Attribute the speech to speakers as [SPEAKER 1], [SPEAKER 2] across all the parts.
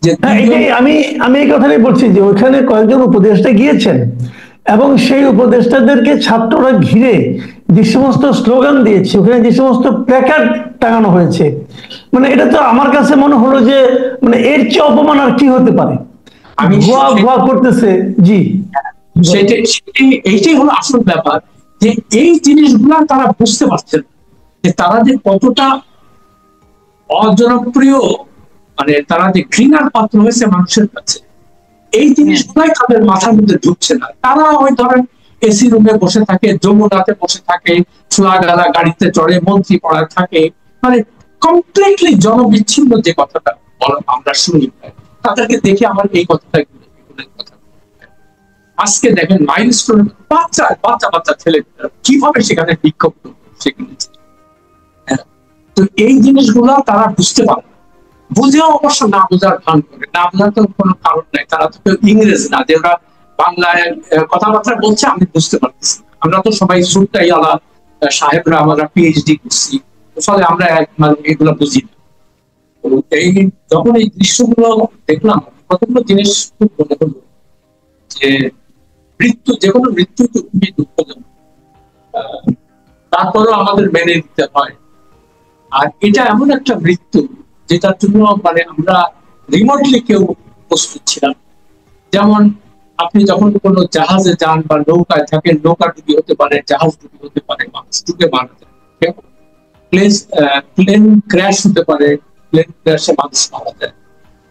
[SPEAKER 1] যে
[SPEAKER 2] হ্যাঁ,
[SPEAKER 1] তিনজন।
[SPEAKER 2] এটাই আমি আমি এই কথাটাই বলছি যে ওইখানে কয়েকজন উপদেষ্টা গিয়েছেন এবং সেই উপদেষ্টাদেরকে ছাত্ররা ঘিরে যে সমস্ত স্লোগান দিয়েছে, ওখানে যে সমস্ত প্ল্যাকার্ড টাঙানো হয়েছে, মানে এটা তো আমার কাছে মনে হলো যে মানে এর চেয়ে অপমান আর কি হতে পারে।
[SPEAKER 1] আমি
[SPEAKER 2] ভুয়া ভুয়া করতেছে। জি, বলেন।
[SPEAKER 1] এইটাই হলো আসল ব্যাপার, যে এই জিনিসগুলা তারা বুঝতে পারছেন যে তারা যে কতটা অজনপ্রিয়, মানে তারা যে ঘৃণার পাত্র হয়েছে মানুষের কাছে, এই জিনিসগুলাই তাদের মাথার মধ্যে ঢুকছে না। তারা ওই ধরেন এসি রুমে বসে থাকে, যমুনাতে বসে থাকে, চুয়াডাঙ্গা গাড়িতে চড়ে মন্ত্রী পড়ায় থাকে, মানে কমপ্লিটলি জনবিচ্ছিন্ন যে কথাটা আমরা শুনি, তাদেরকে দেখে আমার এই কথাটা কথা। আজকে দেখেন মাইলস্টোন, বাচ্চা বাচ্চা বাচ্চা ছেলে কিভাবে সেখানে বিক্ষোভ সেখানে। তো এই জিনিসগুলো তারা বুঝতে পারে, বুঝেও অবশ্য না বোঝার ভান করে, না বোঝার তো কোনো কারণ নাই। তারা তো কেউ ইংরেজ না যে ওরা বাংলায় কথাবার্তা বলছে আমি বুঝতে পারতেছি। আমরা তো সবাই সুরটাই আলা সাহেবরা, আমরা পিএইচডি করছি, ফলে আমরা মানে এগুলো বুঝি না। তো এই যখন এই দৃশ্যগুলো দেখলাম, কতগুলো জিনিস খুব মনে হলো যে মৃত্যু, যে কোনো মৃত্যু তো খুবই দুঃখজনক, তারপরেও আমাদের মেনে নিতে হয়। আর এটা এমন একটা মৃত্যু যেটার জন্য মানে আমরা রিমোটলি কেউ প্রস্তুত ছিলাম। যেমন আপনি যখন কোনো জাহাজে যান বা নৌকায় থাকেন, নৌকা ডুবি হতে পারে, জাহাজ ডুবি হতে পারে, মানুষ ডুবে মারা যায়, প্লেন ক্র্যাশ হতে পারে, প্লেন ক্র্যাশে মানুষ মারা যায়।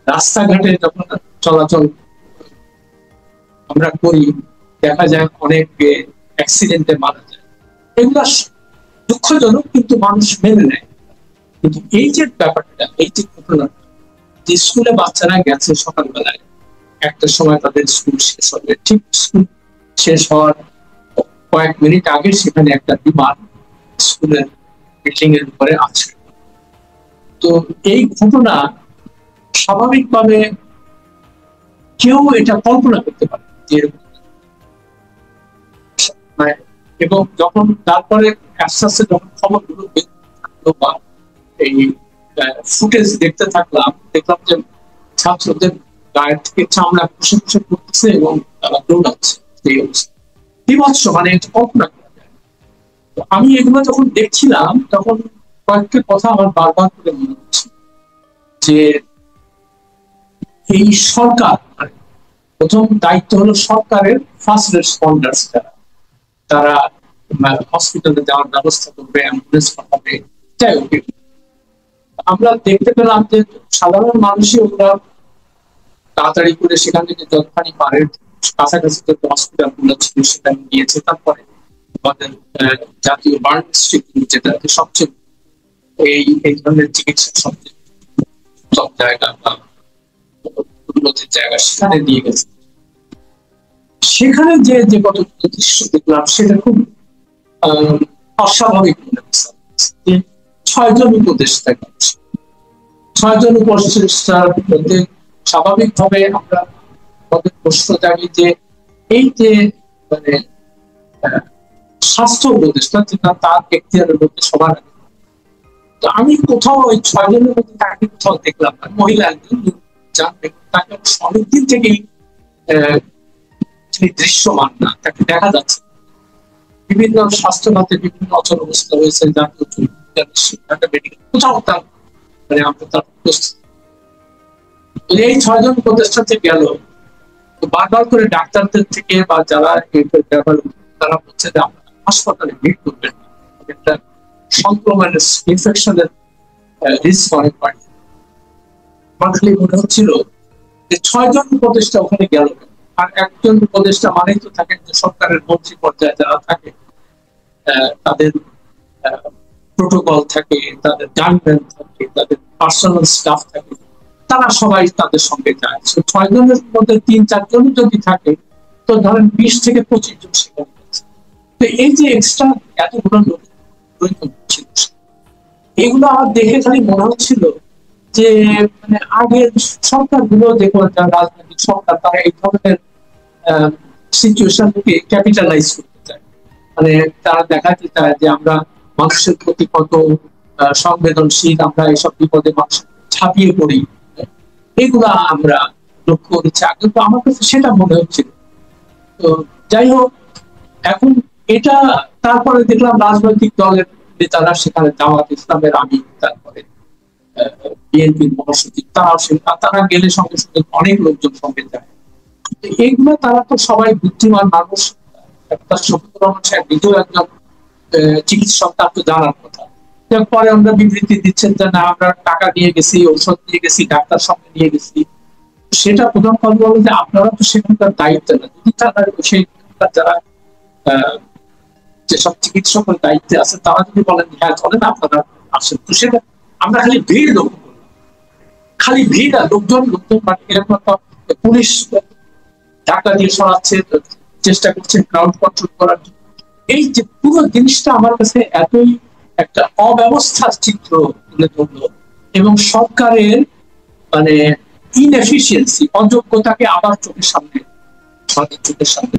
[SPEAKER 1] রাস্তাঘাটে যখন চলাচল আমরা করি, দেখা যায় অনেক অ্যাক্সিডেন্টে মারা যায়। এগুলো দুঃখজনক, কিন্তু মানুষ মেনে নেয়। কিন্তু এই যে ব্যাপারটা, এই যে ঘটনাটা, যে স্কুলে বাচ্চারা গেছে সকালবেলায়, একটা সময় তাদের স্কুল শেষ হবে, ঠিক স্কুল শেষ হওয়ার কয়েক মিনিট আগে সেখানে একটা বিমান স্কুলের বিল্ডিং এর উপরে আছে। তো এই ঘটনা স্বাভাবিকভাবে কেউ এটা কল্পনা করতে পারে যে এরকম, এবং যখন তারপরে আস্তে আস্তে যখন খবরগুলো থাকলো বা এই ফুটেজ দেখতে থাকলাম, দেখলাম যে ছাত্রদের গায়ের থেকে চামড়া খসে খসে পড়তেছে এবং তারা দৌড়াচ্ছে। এই অবস্থা বিভৎস, মানে এটা কল্পনা করা যায়। আমি এগুলো যখন দেখছিলাম তখন কয়েকটা কথা আমার বারবার করে মনে হচ্ছে যে এই সরকার, প্রথম দায়িত্ব হলো সরকারের ফার্স্ট রেসপন্ডার্স যারা, তারা হসপিটালে যাওয়ার ব্যবস্থা করবে, অ্যাম্বুলেন্স পাঠাবে। যাই হোক, আমরা দেখতে পেলাম যে সাধারণ মানুষই ওরা তাড়াতাড়ি করে সেখান থেকে যতখানি পারে কাছাকাছি যে হসপিটাল গুলো ছিল সেখানে গিয়েছে। তারপরে আমাদের জাতীয় বার্ন ইনস্টিটিউট, যেটা সবচেয়ে এই ধরনের চিকিৎসা সবচেয়ে সব জায়গা বা উন্নতির জায়গা, সেখানে নিয়ে গেছে। সেখানে যে যে কত দৃশ্য দেখলাম সেটা খুব অস্বাভাবিক মনে হচ্ছে। 6 জন উপদেষ্টা, 6 জন উপদেষ্টার মধ্যে স্বাভাবিকভাবে আমরা আমাদের প্রশ্ন জাগি যে এই যে মানে স্বাস্থ্য উপদেষ্টা, যেটা তার এখতিয়ারের মধ্যে সবার আগে। তো আমি কোথাও ওই 6 জনের মধ্যে তাকে কোথাও দেখলাম না। মহিলা একজন জানবে, তাকে অনেকদিন থেকেই দৃশ্যমান না, তাকে দেখা যাচ্ছে। বিভিন্ন স্বাস্থ্য খাতে বিভিন্ন অচল অবস্থা রয়েছে, কোথাও তার মানে আমরা তার উপস্থিতি। এই 6 জন উপদেষ্টা যে গেল, বারবার করে ডাক্তারদের থেকে বা যারা তারা বলছে যে আপনারা হাসপাতালে ভিড় করবেন, একটা সংক্রমণের ইনফেকশনের রিস্ক অনেক বাড়ে। আমার খালি মনে হচ্ছিল যে 6 জন উপদেষ্টা ওখানে গেল, আর একজন উপদেষ্টা মানেই তো থাকেন যে সরকারের মন্ত্রী পর্যায়ে যারা থাকে, তাদের প্রোটোকল থাকে, তাদের গাইডলাইন থাকে, তাদের পার্সোনাল স্টাফ থাকে, তারা সবাই তাদের সঙ্গে যায়। 6 জনের মধ্যে 3-4 জন যদি থাকে, তো ধরেন 20 থেকে 25 জন সেখানে আছে। তো এই যে এক্সট্রা এতগুলো লোক ছিল, এগুলো আমার দেখে খালি মনে হচ্ছিল যে মানে আগের সরকারগুলো যে রাজনৈতিক সরকার, তারা এই ধরনের সিচুয়েশনকে ক্যাপিটালাইজ করতে চায়। মানে তারা দেখাতে চায় যে আমরা মানুষের প্রতি কত সংবেদনশীল, আমরা এইসব বিপদে মানুষ ঝাঁপিয়ে পড়ি। এগুলা আমরা লক্ষ্য করেছি আগে, তো আমার কাছে সেটা মনে হচ্ছিল। তো যাই হোক, এখন এটা তারপরে দেখলাম রাজনৈতিক দলের নেতারা সেখানে, জামাত ইসলামের আমির, তারপরে বিএনপির মহাসচিব, তারা গেলে সঙ্গে সঙ্গে অনেক লোকজন সঙ্গে যায়। এইগুলো তারা তো সবাই বুদ্ধিমান মানুষ, ডাক্তার শফিকুর রহমান সাহেব নিজেও একজন চিকিৎসক, তার তো জানার কথা। পরে আমরা বিবৃতি দিচ্ছেন যে না, আমরা টাকা নিয়ে গেছি, ঔষধ নিয়ে গেছি, ডাক্তার সঙ্গে নিয়ে গেছি। সেটা প্রধান কথা হলো যে আপনারা তো সেখানকার দায়িত্ব না, যদি তারা সেইখানকার যারা যেসব চিকিৎসকের দায়িত্বে আছে তারা যদি বলেন হ্যাঁ চলেন আপনারা আসেন, তো সেটা আমরা খালি ভিড় লক্ষ্য করলাম, খালি ভিড় আর লোকজন মানে এরকম একটা পুলিশ ধাক্কা দিয়ে সরাচ্ছে, চেষ্টা করছে ক্রাউড কন্ট্রোল করার জন্য। এই যে পুরো জিনিসটা আমার কাছে এতই একটা অব্যবস্থার চিত্র তুলে ধরলো, এবং সরকারের মানে ইনএফিসিয়েন্সি, অযোগ্যতাকে আবার চোখের সামনে, চোখের সামনে।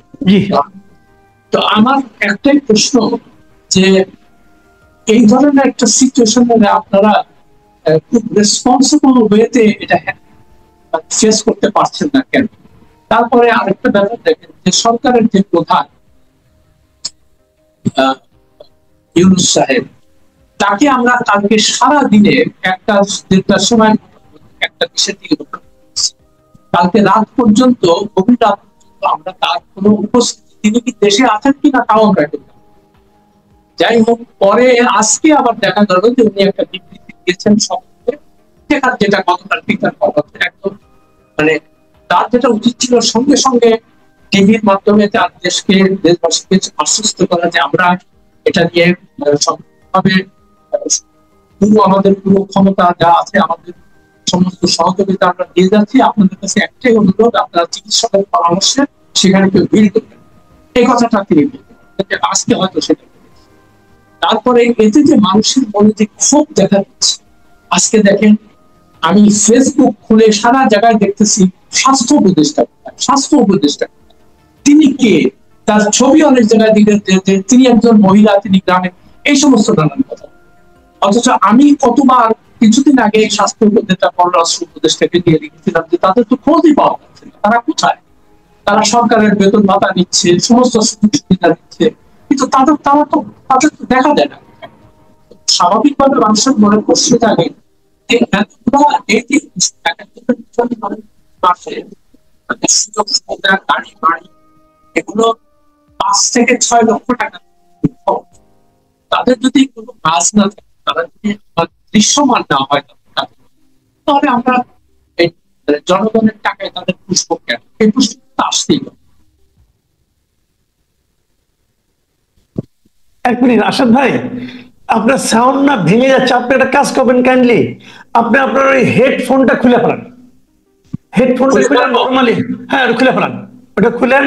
[SPEAKER 1] তো আমার একটাই প্রশ্ন যে এই ধরনের একটা সিচুয়েশনে আপনারা খুব রেসপন্সিবল ওয়েতে এটা ফেস করতে পারছেন না কেন? তারপরে আরেকটা ব্যাপার দেখেন যে সরকারের যে প্রধান ইউনূস সাহেব, তাকে আমরা কালকে সারা দিনে একটা দেড়টার সময় একটা কিসের দিকে, কালকে রাত পর্যন্ত, গভীর রাত পর্যন্ত আমরা তার কোনো উপস্থিতি, তিনি কি দেশে আছেন কিনা তাও আমরা দেখলাম। যাই হোক, পরে আজকে আবার দেখা গেল যে উনি একটা বিবৃতি দিয়েছেন সবকে, যেটা গতকাল টুইটার করা একদম মানে তার যেটা উচিত ছিল সঙ্গে সঙ্গে টিভির মাধ্যমে তার দেশকে, দেশবাসীকে আশ্বস্ত করা যে আমরা এটা নিয়ে সম্পূর্ণভাবে পুরো আমাদের পুরো ক্ষমতা যা আছে, আমাদের সমস্ত সহযোগিতা আমরা দিয়ে যাচ্ছি, আপনাদের কাছে একটাই অনুরোধ, আপনারা চিকিৎসকের পরামর্শে সেখানে কেউ ভিড় করবেন, এই কথাটা তিনি বলবেন। আজকে হয়তো সেটা, তারপরে এতে যে মানুষের মনে যে ক্ষোভ দেখা যাচ্ছে, আজকে দেখেন আমি ফেসবুক খুলে সারা জায়গায় দেখতেছি স্বাস্থ্য উপদেষ্টা, স্বাস্থ্য উপদেষ্টা তিনি কে, তার ছবি অনেক জায়গায় দিকে তিনি একজন মহিলা, তিনি গ্রামে, এই সমস্ত নানান কথা। অথচ আমি কতবার কিছুদিন আগে স্বাস্থ্য উপদেষ্টা, পররাষ্ট্র উপদেষ্টাকে দিয়ে লিখেছিলাম যে তাদের তো খোঁজই পাওয়া যাচ্ছে না, তারা কোথায়? তারা সরকারের বেতন ভাতা নিচ্ছে, সমস্ত সুযোগ সুবিধা দিচ্ছে, কিন্তু তাদের তো দেখা যায় না। স্বাভাবিকভাবে মানুষের মনে প্রশ্ন জাগে যে সুযোগ সুবিধা, গাড়ি বাড়ি, এগুলো 5 থেকে 6 লক্ষ টাকা, তাদের যদি কোনো কাজ না থাকে, তারা যদি দৃশ্যমান না হয়, তাহলে আমরা জনগণের টাকায় তাদের পুষ্প কেন? এই পুষ্পটা আসতেই হবে।
[SPEAKER 2] এক মিনিট আসাদ ভাই, আপনার সাউন্ড না ভেঙে যাচ্ছে, আপনি একটা কাজ করবেন কাইন্ডলি, আপনি আপনার ওই হেডফোনটা খুলে ফেলান, হেডফোনটা খুলে নর্মালি, হ্যাঁ খুলে ফেলান, ওটা খুলেন,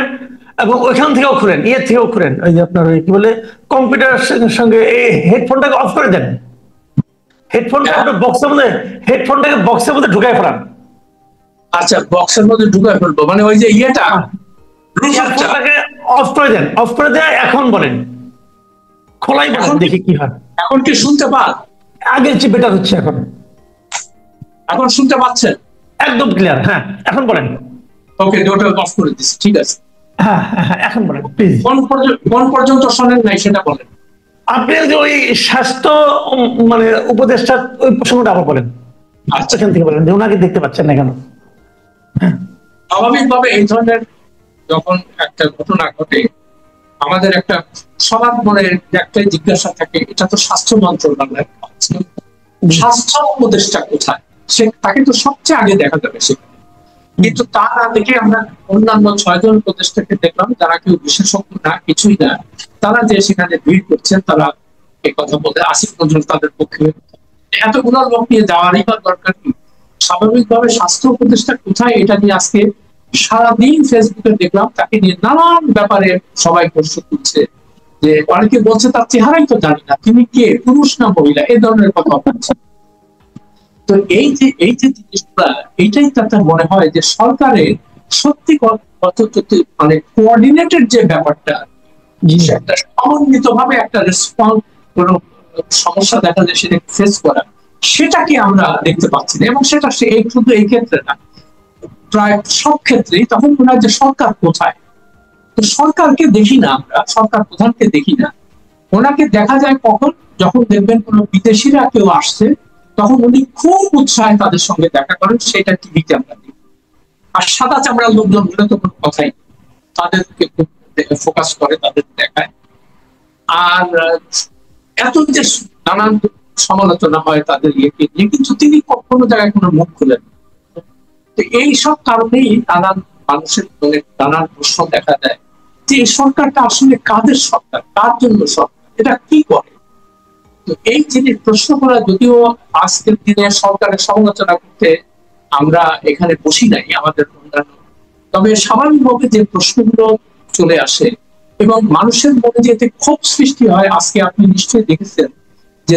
[SPEAKER 2] এবং ওইখান থেকেও খুলেন, ইয়ে থেকেও খুলেন, ওই যে আপনার ওই কি বলে কম্পিউটারের সঙ্গে এই হেডফোনটাকে অফ করে দেন, হেডফোনটা আপনার বক্সের মধ্যে, হেডফোনটাকে বক্সের মধ্যে ঢুকাই ফেলান।
[SPEAKER 1] আচ্ছা, বক্সের মধ্যে ঢুকাই ফেলবো মানে ওই যে ইয়েটা
[SPEAKER 2] অফ করে দেন, অফ করে দেয়। এখন বলেন, খোলাই বলেন দেখি কি হয়।
[SPEAKER 1] এখন কি শুনতে পান?
[SPEAKER 2] আগের চেয়ে বেটার হচ্ছে এখন,
[SPEAKER 1] এখন শুনতে পাচ্ছেন?
[SPEAKER 2] একদম ক্লিয়ার, হ্যাঁ এখন বলেন।
[SPEAKER 1] ওকে, ওটা অফ করে দিচ্ছি, ঠিক আছে।
[SPEAKER 2] হ্যাঁ হ্যাঁ এখন বলেন প্লিজ।
[SPEAKER 1] কোন পর্যন্ত শোনেন নাই সেটা বলেন।
[SPEAKER 2] আপনি ওই স্বাস্থ্য মানে উপদেষ্টা ওই প্রসঙ্গটা আবার বলেন,
[SPEAKER 1] আচ্ছা
[SPEAKER 2] এখান থেকে বলেন যে ওনাকে দেখতে পাচ্ছেন না কেন।
[SPEAKER 1] স্বাভাবিকভাবে এই ধরনের যখন একটা ঘটনা ঘটে, আমাদের একটা সবার মনে একটাই জিজ্ঞাসা থাকে, এটা তো স্বাস্থ্য মন্ত্রণালয়ের কাজ, স্বাস্থ্য উপদেষ্টা কোথায়? সে তাকে তো সবচেয়ে আগে দেখা যাবে সেখানে, কিন্তু তা না দেখে আমরা অন্যান্য 6 জন উপদেষ্টাকে দেখলাম যারা কেউ বিশেষজ্ঞ না, কিছুই না, তারা যে সেখানে ভিড় করছেন, তারা এই কথা বলতে আসিফ নজরুল তাদের পক্ষে, এতগুলো লোক নিয়ে যাওয়ারই বা দরকার কি? স্বাভাবিকভাবে স্বাস্থ্য উপদেষ্টা কোথায় এটা নিয়ে আজকে সারাদিন ফেসবুকে দেখলাম, তাকে নিয়ে নানান ব্যাপারে সবাই প্রশ্ন তুলছে, যে অনেকে বলছে তার চেহারাই তো জানি না, তিনি কে, পুরুষ না মহিলা, এই ধরনের কথা বলছে। তো এই যে জিনিসগুলা, এইটাই তাতে মনে হয় যে সরকারের সত্যি মানে কোঅর্ডিনেটেড যে ব্যাপারটা, একটা সমন্বিত ভাবে একটা রেসপন্স, কোন সমস্যা দেখা যায় সেটা ফেস করা, সেটাকে আমরা দেখতে পাচ্ছি না। এবং সেটা শুধু এই ক্ষেত্রে না, প্রায় সব ক্ষেত্রেই তখন মনে হয় যে সরকার কোথায়। তো সরকারকে দেখি না, আমরা সরকার প্রধানকে দেখি না। ওনাকে দেখা যায় কখন, যখন দেখবেন কোন বিদেশিরা কেউ আসছে, তখন উনি খুব উৎসাহে তাদের সঙ্গে দেখা করেন, সেটা টিভিতে আমরা দেখি। আর সাদা চামড়ার লোকজন হলে তো কোনো কথাই, তাদেরকে খুব ফোকাস করে, তাদের দেখায়। আর এত যে নানান সমালোচনা হয় তাদের ইয়েকে নিয়ে, কিন্তু তিনি কোনো জায়গায় কোনো মুখ খুলেন। তো এই সব কারণেই নানান মানুষের মনে নানান প্রশ্ন দেখা দেয় যে এই সরকারটা আসলে কাদের সরকার, কার জন্য সরকার, এটা কি করে। তো এই জিনিস প্রশ্ন করা, যদিও আজকের দিনে সরকারের সমালোচনা করতে আমরা এখানে বসি নাই আমাদের অন্যান্য, তবে স্বাভাবিকভাবে যে প্রশ্নগুলো চলে আসে এবং মানুষের মনে যে এতে ক্ষোভ সৃষ্টি হয়, আজকে আপনি নিশ্চয়ই দেখেছেন যে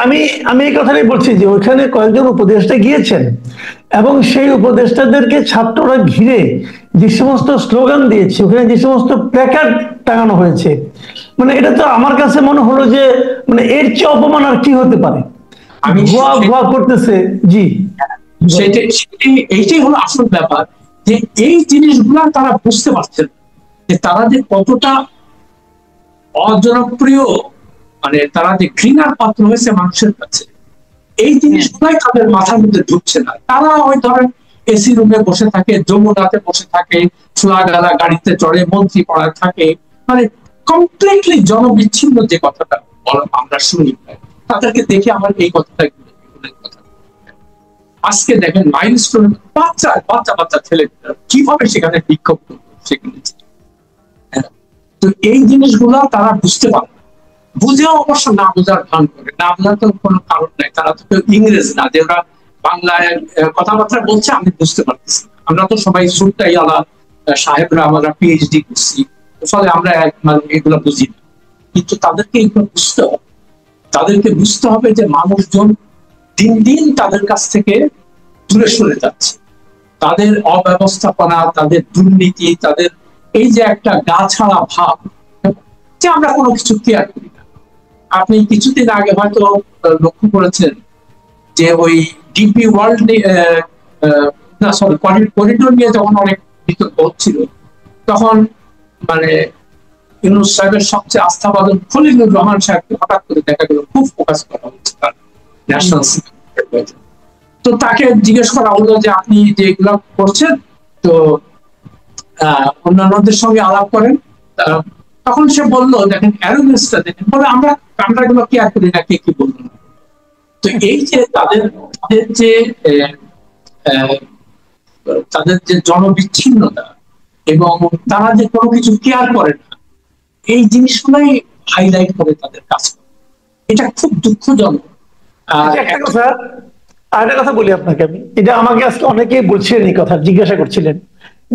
[SPEAKER 2] আমি এই কথাটাই বলছি যে ওইখানে কয়েকজন উপদেষ্টা গিয়েছেন এবং সেই উপদেষ্টাদেরকে ছাত্ররা ঘিরে যে সমস্ত স্লোগান দিয়েছে, ওখানে যে সমস্ত প্ল্যাকার্ড টাঙানো হয়েছে, মানে এটা তো আমার কাছে মনে হলো যে মানে এর চেয়ে অপমান আর কি হতে পারে।
[SPEAKER 1] আমি
[SPEAKER 2] ভুয়া ভুয়া করতেছে। জি,
[SPEAKER 1] এইটাই হলো আসল ব্যাপার, যে এই জিনিসগুলা তারা বুঝতে পারছেন যে তারা যে কতটা অজনপ্রিয়, মানে তারা যে ঘৃণার পাত্র হয়েছে মানুষের কাছে। এই জিনিসগুলাই তাদের মাথার মধ্যে ঢুকছে না। তারা ওই ধরেন এসি রুমে বসে থাকে, যমুনাতে বসে থাকে, চুলাগালা গাড়িতে চড়ে, মন্ত্রী পড়ায় থাকে, মানে কমপ্লিটলি জনবিচ্ছিন্ন যে কথাটা আমরা শুনি, তাদেরকে দেখে আমার এই কথাটা আজকে দেখেন মাইলস্টোন, বাচ্চা বাচ্চা বাচ্চা ছেলে কিভাবে সেখানে বিক্ষোভ করতো সেখানে। তো এই জিনিসগুলা তারা বুঝতে পারে, বুঝেও অবশ্য না বোঝার ভান করে। না বোঝার তো কোনো কারণ নাই, তারা তো কেউ ইংরেজ না যে ওরা বাংলায় কথাবার্তা বলছে আমি বুঝতে পারতেছি। আমরা তো সবাই সুরটাই আলা সাহেবরা, আমরা পিএইচডি করছি, ফলে আমরা এগুলো বুঝি না। কিন্তু তাদেরকে এগুলো বুঝতে হবে, তাদেরকে বুঝতে হবে যে মানুষজন দিন দিন তাদের কাছ থেকে দূরে সরে যাচ্ছে। তাদের অব্যবস্থাপনা, তাদের দুর্নীতি, তাদের এই যে একটা গা ছাড়া ভাব, যে আমরা কোনো কিছু কেয়ার করি না। আপনি কিছুদিন আগে হয়তো লক্ষ্য করেছেন যে ওই ডিপি ওয়ার্ল্ড না সরি করিডোর নিয়ে যখন অনেক বিতর্ক হচ্ছিল, তখন মানে ইউনূস সাহেবের সবচেয়ে আস্থাভাজন খলিলুর রহমান সাহেবকে হঠাৎ করে দেখা গেল খুব ফোকাস করা হচ্ছে তার ন্যাশনাল সিকিউরিটি। তো তাকে জিজ্ঞেস করা হলো যে আপনি যে এগুলো করছেন, তো অন্যান্যদের সঙ্গে আলাপ করেন। তখন সে বললো দেখেন অ্যারোগেন্সটা দেখেন, বলে আমরা এগুলো কেয়ার করি না, কে কি বললো না। তো এই যে তাদের যে জনবিচ্ছিন্নতা এবং তারা যে কোনো কিছু কেয়ার করে না, এই জিনিসগুলাই হাইলাইট করে তাদের কাজ। এটা খুব দুঃখজনক।
[SPEAKER 2] একটা কথা বলি আপনাকে, আমি এটা আমাকে আজকে অনেকেই বলছিলেন, এই কথা জিজ্ঞাসা করছিলেন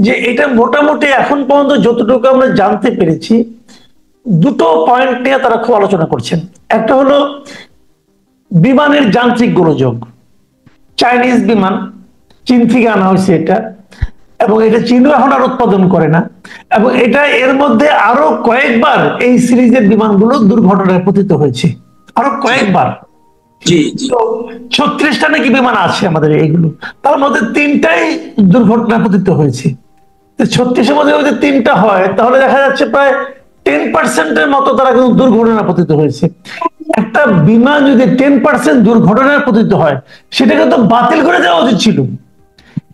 [SPEAKER 2] যে এটা মোটামুটি এখন পর্যন্ত যতটুকু আমরা জানতে পেরেছি, দুটো পয়েন্ট নিয়ে তারা খুব আলোচনা করছেন। একটা হলো বিমানের যান্ত্রিক গোলযোগ, চাইনিজ বিমান, চীন থেকে আনা হয়েছে এটা, এবং এটা চীনও এখন আর উৎপাদন করে না, এবং এটা এর মধ্যে আরো কয়েকবার এই সিরিজের বিমানগুলো দুর্ঘটনায় পতিত হয়েছে, আরো কয়েকবার। 36টা নাকি বিমান আছে আমাদের এইগুলো, তার মধ্যে 3টাই দুর্ঘটনায় পতিত হয়েছে। 36-এর মধ্যে যদি 3টা হয়, তাহলে দেখা যাচ্ছে প্রায় 10% মতো তারা কিন্তু দুর্ঘটনায় পতিত হয়েছে। একটা বিমান যদি 10% দুর্ঘটনায় পতিত হয়, সেটাকে তো বাতিল করে দেওয়া উচিত ছিল।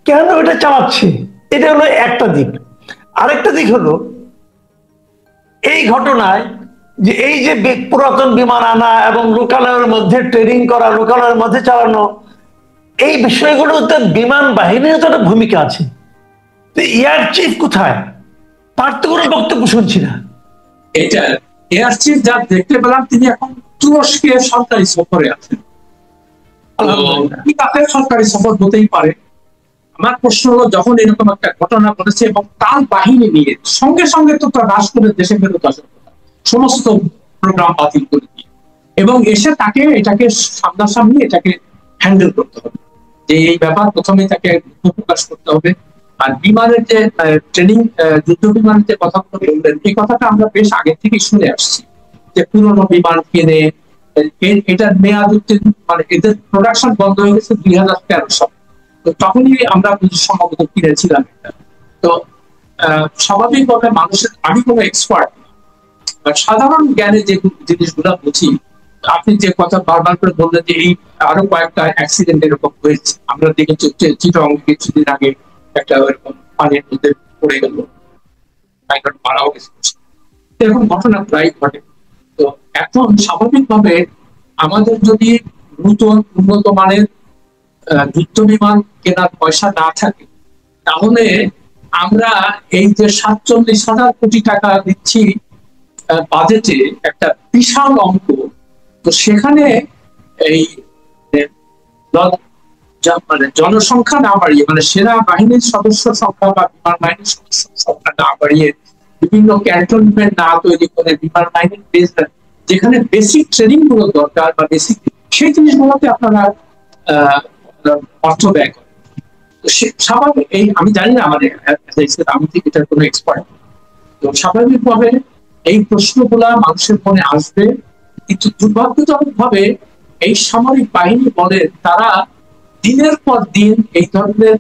[SPEAKER 2] কেন এটা চালাচ্ছে? এটা হলো একটা দিক। আরেকটা দিক হলো এই ঘটনায় যে এই যে পুরাতন বিমান আনা এবং লোকালয়ের মধ্যে ট্রেনিং করা, লোকালয়ের মধ্যে চালানো, এই বিষয়গুলোতে বিমান বাহিনীর তো একটা ভূমিকা আছে। এয়ার চিফ কোথায়? তার তো কোনো বক্তব্য শুনছি না।
[SPEAKER 1] এটা এয়ার চিফ যা দেখতে পেলাম, তিনি এখন তুরস্কে সরকারি সফরে আছেন। সরকারি সফর হতেই পারে। আমার প্রশ্ন হলো, যখন এরকম একটা ঘটনা ঘটেছে এবং তার বাহিনী নিয়ে সঙ্গে সঙ্গে তো তার রাষ্ট্রের দেশে ফেরত আসে, সমস্ত প্রোগ্রাম বাতিল করে দিয়ে, এবং এসে তাকে এটাকে সামনাসামনি এটাকে হ্যান্ডেল করতে হবে, যে এই ব্যাপার প্রথমে তাকে প্রকাশ করতে হবে। আর বিমানের যে ট্রেনিং, যুদ্ধ বিমানের যে কথাগুলো বললেন, এই কথাটা আমরা বেশ আগে থেকে শুনে আসছি, যে পুরোনো বিমান কিনে এটার মেয়াদ মানে এদের প্রোডাকশন বন্ধ হয়ে গেছে 2013 সালে। তো তখনই আমরা সম্ভবত কিনেছিলাম এটা। তো স্বাভাবিকভাবে মানুষের, আমি কোনো এক্সপার্ট সাধারণ জ্ঞানে যে জিনিসগুলা বুঝি, আপনি যে কথা বারবার করে বললেন যে এই আরো কয়েকটা অ্যাক্সিডেন্ট এরকম হয়েছে, আমরা দেখেছি চিটং কিছুদিন আগে একটা এরকম পানির মধ্যে পড়ে গেল, পাইলট মারাও গেছে, এরকম ঘটনা প্রায় ঘটে। তো এখন স্বাভাবিকভাবে আমাদের যদি নতুন উন্নত মানের যুদ্ধ বিমান কেনার পয়সা না থাকে, তাহলে আমরা এই যে 47,000 কোটি টাকা দিচ্ছি বাজেটে, একটা বিশাল অঙ্ক। তো সেখানে এই মানে জনসংখ্যা না বাড়িয়ে, মানে সেনা বাহিনীর সদস্য সংখ্যা বা বিমান বাহিনীর সদস্য সংখ্যা না বাড়িয়ে, বিভিন্ন ক্যান্টনমেন্ট না তৈরি করে, বিমান বাহিনীর বেস যেখানে বেসিক ট্রেনিং গুলো দরকার বা বেসিক সেই জিনিসগুলোতে আপনারা অর্থ ব্যয় করেন। স্বাভাবিক, এই আমি জানি না, আমাদের আমি ঠিক এটার কোনো এক্সপার্ট। তো স্বাভাবিকভাবে এই প্রশ্নগুলা মানুষের মনে আসবে, কিন্তু দুর্ভাগ্যজনক ভাবে এই সামরিক বাহিনী বলেন, তারা দিনের পর দিন এই ধরনের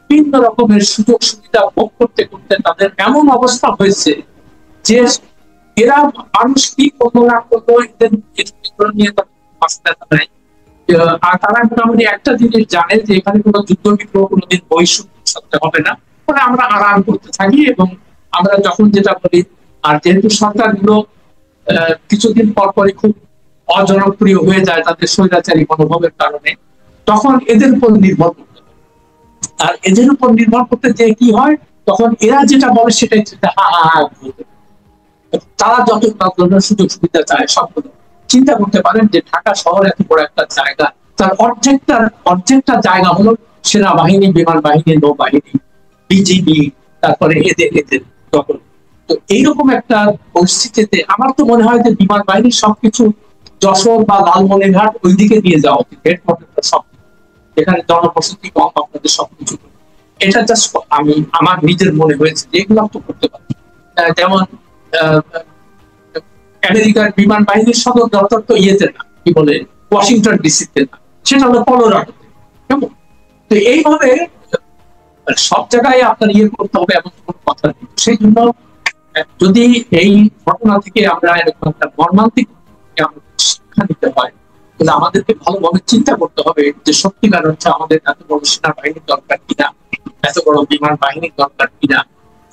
[SPEAKER 1] বিভিন্ন রকমের সুযোগ সুবিধা ভোগ করতে করতে তাদের এমন অবস্থা হয়েছে যে এরা মানুষ কি করবো না করবো এদের নিয়ে নাই। আর তারা মোটামুটি একটা জিনিস জানে যে এখানে কোনো যুদ্ধ বিগ্রহ কোনোদিন বহিঃশত্রু হবে না, ফলে আমরা আরাম করতে থাকি। এবং আমরা যখন যেটা বলি, আর যেহেতু সরকারগুলো কিছুদিন পর পরই খুব অজনপ্রিয় হয়ে যায় তাদের স্বৈরাচারী মনোভাবের কারণে, তখন এদের উপর নির্ভর করতে হয়। আর এদের উপর নির্ভর করতে যে কি হয়, তখন এরা যেটা বলে সেটাই তারা যত সুযোগ সুবিধা চায় সবগুলো। চিন্তা করতে পারেন যে ঢাকা শহর এত বড় একটা জায়গা, তার অর্ধেকটা জায়গা হলো সেনাবাহিনী, বিমান বাহিনী, নৌবাহিনী, বিজিবি, তারপরে এদের দখল। তো এইরকম একটা পরিস্থিতিতে আমার তো মনে হয় যে বিমান বাহিনীর সবকিছু যশোর বা লালমনিরহাট ওই দিকে নিয়ে যাওয়া উচিত, হেডকোয়ার্টার সব, এখানে জনবসতি কম, আপনাদের সবকিছু। এটা জাস্ট আমার নিজের মনে হয়েছে যে এগুলো তো করতে পারি। যেমন আমেরিকার বিমান বাহিনীর সদর দপ্তর তো ইয়েতে না, কি বলে, ওয়াশিংটন ডিসিতে না, সেটা হলো কলোরাডোতে। কেমন? তো এইভাবে সব জায়গায় আপনার ইয়ে করতে হবে এমন কোনো কথা নেই। সেই জন্য যদি এই ঘটনা থেকে আমরা এরকম একটা মর্মান্তিক শিক্ষা নিতে হয়, তাহলে আমাদেরকে ভালোভাবে চিন্তা করতে হবে যে সত্যিকার হচ্ছে আমাদের এত বড় সেনাবাহিনীর দরকার কিনা, এত বড় বিমান বাহিনীর দরকার কিনা,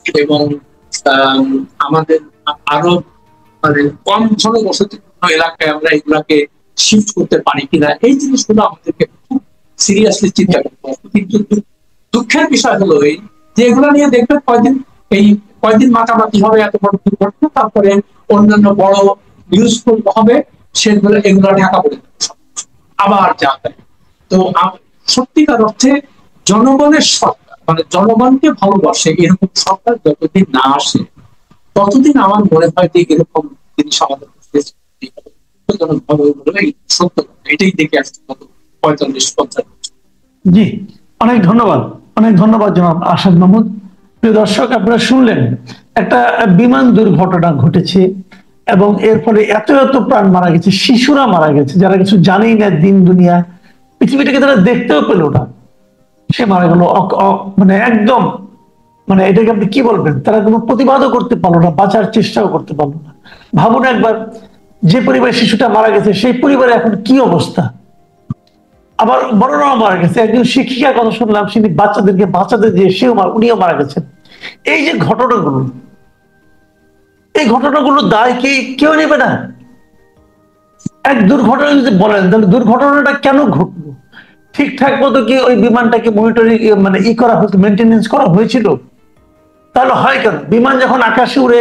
[SPEAKER 1] এবং আমাদের আরো মানে কম জনবসতিপূর্ণ এলাকায় আমরা এগুলাকে শিফট করতে পারি কিনা, এই জিনিসগুলো আমাদেরকে খুব সিরিয়াসলি চিন্তা করতে হবে। কিন্তু দুঃখের বিষয় হলো এই যে এগুলো নিয়ে দেখবেন কয়দিন মাতামাতি হবে, এত বড় দুর্ঘটনা, তারপরে অন্যান্য বড় ইউজফুল হবে সেগুলো, এগুলো ঢাকা পড়ে আবার যা হয়। তো সত্যিকার অর্থে জনগণের সরকার, মানে জনগণকে ভালোবাসে এরকম সরকার যতদিন না আসে, ততদিন আমার মনে হয় যে এরকম জিনিস আমাদের সত্য, এটাই দেখে আসছে গত 45-50 বছর।
[SPEAKER 2] জি, অনেক ধন্যবাদ, অনেক ধন্যবাদ জনাব আরশাদ মাহমুদ। প্রিয় দর্শক, আপনারা শুনলেন একটা বিমান দুর্ঘটনা ঘটেছে এবং এর ফলে এত এত প্রাণ মারা গেছে, শিশুরা মারা গেছে যারা কিছু জানেই না, দিন দুনিয়া পৃথিবীটাকে তারা দেখতেও পেল না, সে মারা গেল। মানে একদম, মানে এটাকে আপনি কি বলবেন, তারা কোনো প্রতিবাদও করতে পারলো না, বাঁচার চেষ্টাও করতে পারলো না। ভাবুন একবার, যে পরিবারের শিশুটা মারা গেছে সেই পরিবারে এখন কি অবস্থা। আবার বড়রাও মারা গেছে, একজন শিক্ষিকার কথা শুনলাম, তিনি বাচ্চাদেরকে বাঁচাতে যে উনিও মারা গেছেন। এই যে ঘটনাগুলো, এই ঘটনাগুলো দায় কি কেউ নেবে না? এক দুর্ঘটনা যদি বলেন, তাহলে দুর্ঘটনাটা কেন ঘটলো? ঠিকঠাক মতো কি ওই বিমানটাকে মনিটরিং মানে করা হয়েছে, মেনটেনেন্স করা হয়েছিল? তাহলে হয় কেন? বিমান যখন আকাশে উড়ে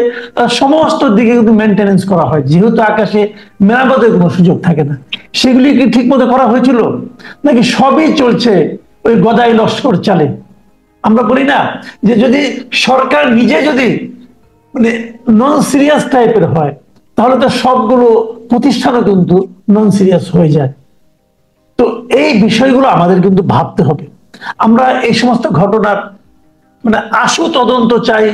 [SPEAKER 2] সমস্ত দিকে কিন্তু মেনটেনেন্স করা হয়, যেহেতু আকাশে মেরামতের কোনো সুযোগ থাকে না। সেগুলি কি ঠিক মতো করা হয়েছিল, নাকি সবই চলছে ওই গদাই লস্কর চালে? আমরা বলি না যে যদি সরকার নিজে যদি মানে নন সিরিয়াস টাইপের হয়, তাহলে তো সবগুলো প্রতিষ্ঠানও কিন্তু নন সিরিয়াস হয়ে যায়। তো এই বিষয়গুলো আমাদের কিন্তু ভাবতে হবে। আমরা এই সমস্ত ঘটনার মানে আশু তদন্ত চাই,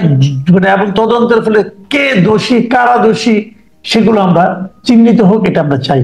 [SPEAKER 2] মানে এবং তদন্তের ফলে কে দোষী কারা দোষী সেগুলো আমরা চিহ্নিত হোক, এটা আমরা চাই।